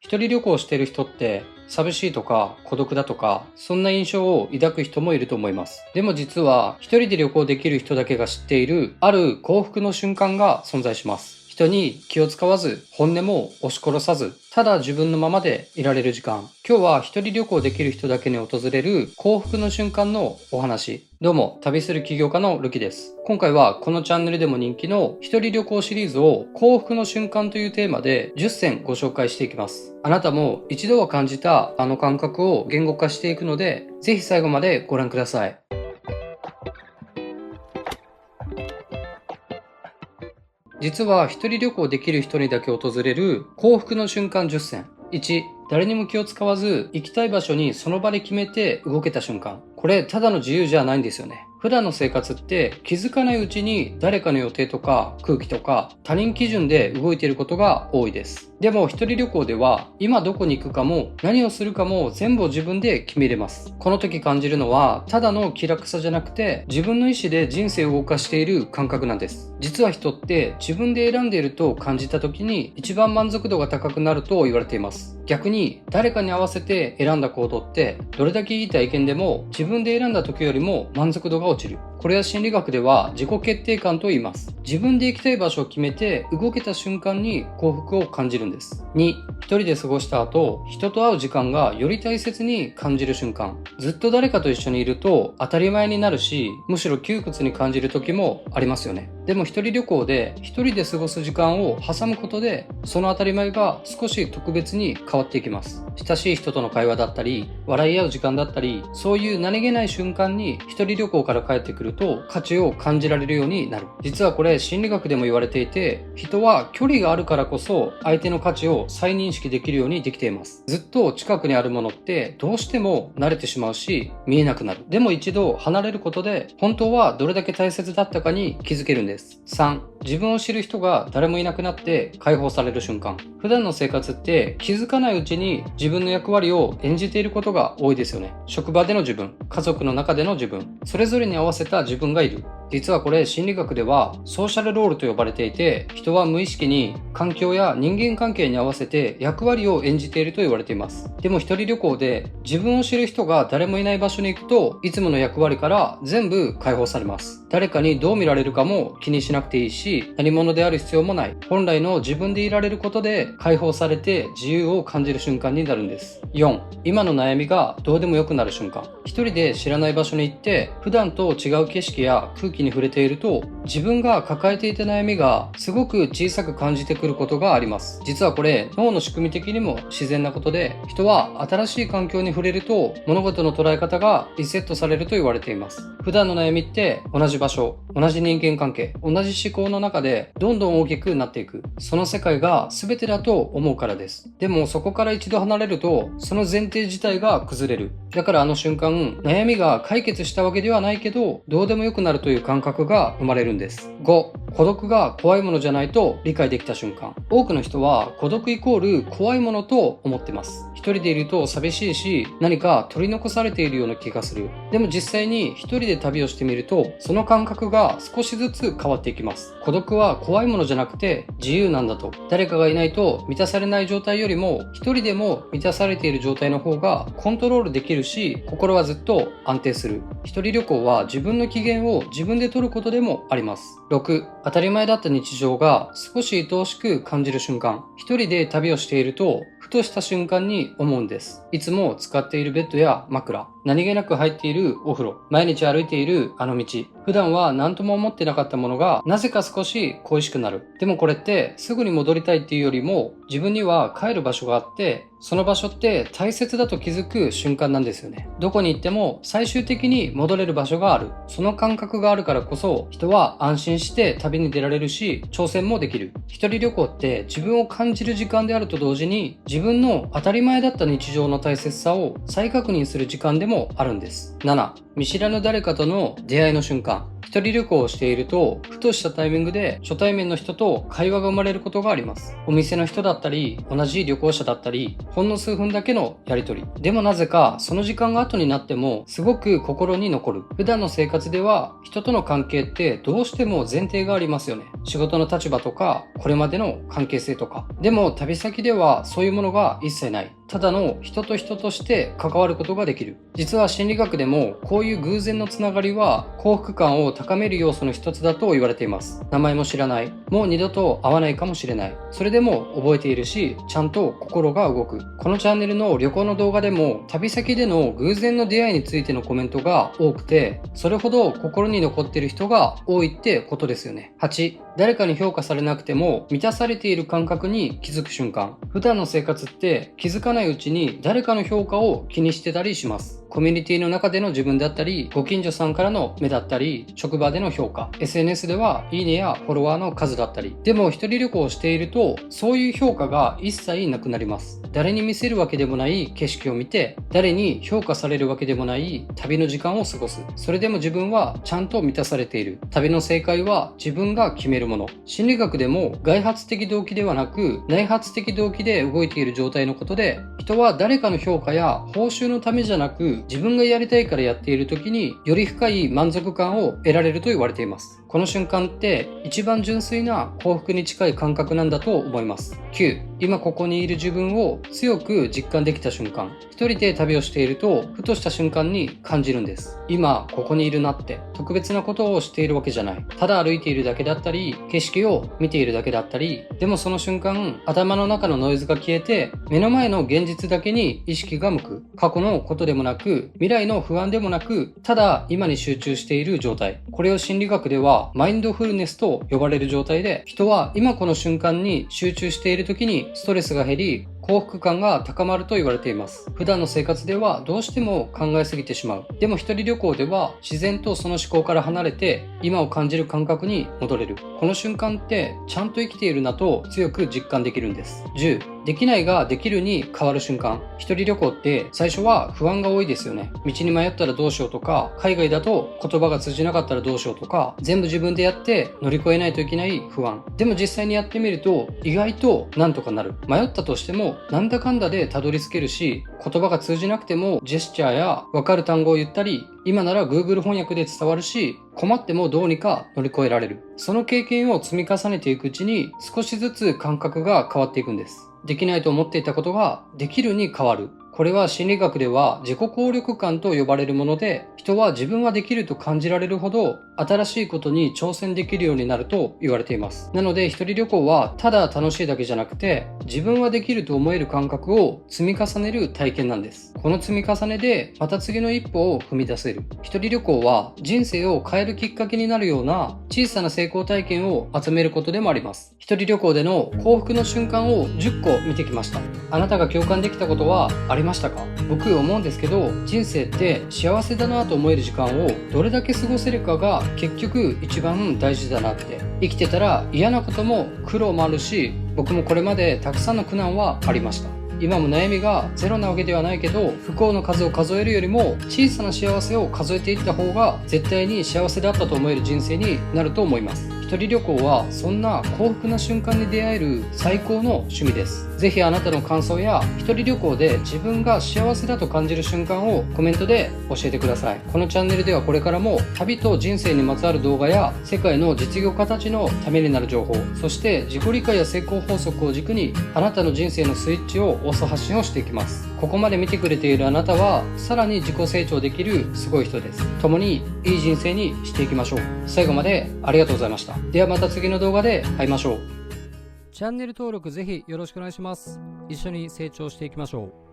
一人旅行している人って寂しいとか孤独だとか、そんな印象を抱く人もいると思います。でも実は一人で旅行できる人だけが知っているある幸福の瞬間が存在します。人に気を使わず、本音も押し殺さず、ただ自分のままでいられる時間。今日は一人旅行できる人だけに訪れる幸福の瞬間のお話。どうも、旅する起業家のルキです。今回はこのチャンネルでも人気の一人旅行シリーズを幸福の瞬間というテーマで10選ご紹介していきます。あなたも一度は感じたあの感覚を言語化していくので、ぜひ最後までご覧ください。実は一人旅行できる人にだけ訪れる幸福の瞬間10選。1、誰にも気を使わず行きたい場所にその場で決めて動けた瞬間。これただの自由じゃないんですよね。普段の生活って気づかないうちに誰かの予定とか空気とか他人基準で動いていることが多いです。でも一人旅行では今どこに行くかも何をするかも全部自分で決めれます。この時感じるのはただの気楽さじゃなくて自分の意思で人生を動かしている感覚なんです。実は人って自分で選んでいると感じた時に一番満足度が高くなると言われています。逆に誰かに合わせて選んだ行動ってどれだけいい体験でも自分で選んだ時よりも満足度が落ちる。これは心理学では自己決定感と言います。自分で行きたい場所を決めて動けた瞬間に幸福を感じるんです。2、一人で過ごした後、人と会う時間がより大切に感じる瞬間。ずっと誰かと一緒にいると当たり前になるし、むしろ窮屈に感じる時もありますよね。でも一人旅行で一人で過ごす時間を挟むことで、その当たり前が少し特別に変わっていきます。親しい人との会話だったり、笑い合う時間だったり、そういう何気ない瞬間に一人旅行から帰ってくると価値を感じられるようになる。実はこれ心理学でも言われていて、人は距離があるからこそ相手の価値を再認識できるようにできています。ずっと近くにあるものってどうしても慣れてしまうし、見えなくなる。でも一度離れることで本当はどれだけ大切だったかに気づけるんです。3、自分を知る人が誰もいなくなって解放される瞬間。普段の生活って気づかないうちに自分の役割を演じていることが多いですよね。職場での自分、家族の中での自分、それぞれに合わせた自分がいる。実はこれ心理学ではソーシャルロールと呼ばれていて、人は無意識に環境や人間関係に合わせて役割を演じていると言われています。でも一人旅行で自分を知る人が誰もいない場所に行くと、いつもの役割から全部解放されます。誰かにどう見られるかも気にしなくていいし、何者である必要もない。本来の自分でいられることで解放されて自由を感じる瞬間になるんです。4、今の悩みがどうでもよくなる瞬間。一人で知らない場所に行って普段と違う景色や空気に触れていると、自分が抱えていた悩みがすごく小さく感じてくることがあります。実はこれ脳の仕組み的にも自然なことで、人は新しい環境に触れると物事の捉え方がリセットされると言われています。普段の悩みって同じ場所、同じ人間関係、同じ思考の中でどんどん大きくなっていく。その世界が全てだと思うからです。でもそこから一度離れるとその前提自体が崩れる。だからあの瞬間、悩みが解決したわけではないけどどうでもよくなるという感覚が生まれるんです。5、孤独が怖いものじゃないと理解できた瞬間。多くの人は孤独イコール怖いものと思ってます。一人でいると寂しいし、何か取り残されているような気がする。でも実際に一人で旅をしてみると、その感覚が少しずつ変わっていきます。孤独は怖いものじゃなくて自由なんだと。誰かがいないと満たされない状態よりも、一人でも満たされている状態の方がコントロールできるし、心はずっと安定する。一人旅行は自分の機嫌を自分で取ることでもあります。6、当たり前だった日常が少し愛おしく感じる瞬間。一人で旅をしていると、ふとした瞬間に思うんです。いつも使っているベッドや枕、何気なく入っているお風呂、毎日歩いているあの道、普段は何とも思ってなかったものがなぜか少し恋しくなる。でもこれってすぐに戻りたいっていうよりも、自分には帰る場所があって、その場所って大切だと気づく瞬間なんですよね。どこに行っても最終的に戻れる場所がある。その感覚があるからこそ、人は安心して旅に出られるし、挑戦もできる。一人旅行って自分を感じる時間であると同時に、自分の当たり前だった日常の大切さを再確認する時間でもあるんです。7、見知らぬ誰かとの出会いの瞬間。一人旅行をしていると、ふとしたタイミングで初対面の人と会話が生まれることがあります。お店の人だったり、同じ旅行者だったり、ほんの数分だけのやりとり。でもなぜか、その時間が後になっても、すごく心に残る。普段の生活では、人との関係ってどうしても前提がありますよね。仕事の立場とか、これまでの関係性とか。でも旅先ではそういうものが一切ない。ただの人と人として関わることができる。実は心理学でもこういう偶然のつながりは幸福感を高める要素の一つだと言われています。名前も知らない。もう二度と会わないかもしれない。それでも覚えているし、ちゃんと心が動く。このチャンネルの旅行の動画でも旅先での偶然の出会いについてのコメントが多くて、それほど心に残っている人が多いってことですよね。8、誰かに評価されなくても満たされている感覚に気づく瞬間。普段の生活って気づかないうちに誰かの評価を気にしてたりします。コミュニティの中での自分だったり、ご近所さんからの目だったり、職場での評価、SNS ではいいねやフォロワーの数だったり。でも一人旅行をしていると、そういう評価が一切なくなります。誰に見せるわけでもない景色を見て、誰に評価されるわけでもない旅の時間を過ごす。それでも自分はちゃんと満たされている。旅の正解は自分が決めるもの。心理学でも外発的動機ではなく、内発的動機で動いている状態のことで、人は誰かの評価や報酬のためじゃなく、自分がやりたいからやっている時により深い満足感を得られると言われています。この瞬間って一番純粋な幸福に近い感覚なんだと思います。9、今ここにいる自分を強く実感できた瞬間。一人で旅をしているとふとした瞬間に感じるんです。今ここにいるなって。特別なことをしているわけじゃない。ただ歩いているだけだったり、景色を見ているだけだったり、でもその瞬間頭の中のノイズが消えて目の前の現実だけに意識が向く。過去のことでもなく、未来の不安でもなく、ただ今に集中している状態。これを心理学ではマインドフルネスと呼ばれる状態で、人は今この瞬間に集中している時にストレスが減り、幸福感が高まると言われています。普段の生活ではどうしても考えすぎてしまう。でも一人旅行では自然とその思考から離れて今を感じる感覚に戻れる。この瞬間ってちゃんと生きているなと強く実感できるんです。10、できないができるに変わる瞬間。一人旅行って最初は不安が多いですよね。道に迷ったらどうしようとか、海外だと言葉が通じなかったらどうしようとか、全部自分でやって乗り越えないといけない不安。でも実際にやってみると意外となんとかなる。迷ったとしてもなんだかんだでたどり着けるし、言葉が通じなくてもジェスチャーやわかる単語を言ったり、今なら Google 翻訳で伝わるし、困ってもどうにか乗り越えられる。その経験を積み重ねていくうちに少しずつ感覚が変わっていくんです。できないと思っていたことができるに変わる。これは心理学では自己効力感と呼ばれるもので、人は自分はできると感じられるほど新しいことに挑戦できるようになると言われています。なので一人旅行はただ楽しいだけじゃなくて、自分はできると思える感覚を積み重ねる体験なんです。この積み重ねでまた次の一歩を踏み出せる。一人旅行は人生を変えるきっかけになるような小さな成功体験を集めることでもあります。一人旅行での幸福の瞬間を10個見てきました。あなたが共感できたことはありましたか？僕思うんですけど、人生って幸せだなと思える時間をどれだけ過ごせるかが結局一番大事だなって。生きてたら嫌なことも苦労もあるし、僕もこれまでたくさんの苦難はありました。今も悩みがゼロなわけではないけど、不幸の数を数えるよりも小さな幸せを数えていった方が絶対に幸せだったと思える人生になると思います。一人旅行はそんな幸福な瞬間に出会える最高の趣味です。ぜひあなたの感想や一人旅行で自分が幸せだと感じる瞬間をコメントで教えてください。このチャンネルではこれからも旅と人生にまつわる動画や世界の実業家たちのためになる情報、そして自己理解や成功法則を軸にあなたの人生のスイッチを押す発信をしていきます。ここまで見てくれているあなたはさらに自己成長できるすごい人です。共にいい人生にしていきましょう。最後までありがとうございました。ではまた次の動画で会いましょう。チャンネル登録ぜひよろしくお願いします。一緒に成長していきましょう。